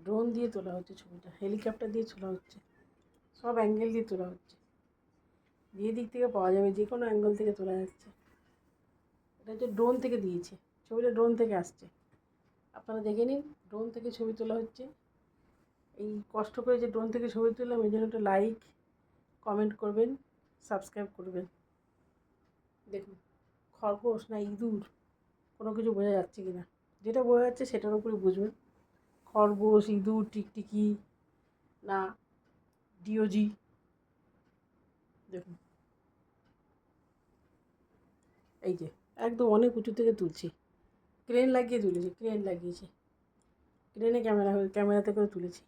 Drone দিয়ে তোলা হচ্ছে ছবিটা, হেলিকপ্টার দিয়ে তোলা হচ্ছে, সব অ্যাঙ্গেল দিয়ে তোলা হচ্ছে। যে দিক থেকে পাওয়া যাবে, যে কোনো অ্যাঙ্গেল থেকে তোলা যাচ্ছে। এটা হচ্ছে ড্রোন থেকে দিয়েছে, ছবিটা ড্রোন থেকে আসছে। আপনারা দেখে নিন, ড্রোন থেকে ছবি তোলা হচ্ছে। এই কষ্ট করে যে ড্রোন থেকে ছবি তুললাম, এই জন্য একটা লাইক, কমেন্ট করবেন, সাবস্ক্রাইব করবেন। দেখুন, খরগোশ না ইঁদুর কোনো কিছু বোঝা যাচ্ছে কি না, যেটা বোঝা যাচ্ছে সেটার উপরে বুঝবেন। খরগোশ, ইঁদুর, টিকটিকি না ডিওজি। দেখুন, এই যে একদম অনেক উঁচু থেকে তুলছি, ক্রেন লাগিয়ে তুলেছি, ক্রেন লাগিয়েছি, ক্রেনে ক্যামেরাতে করে তুলেছি।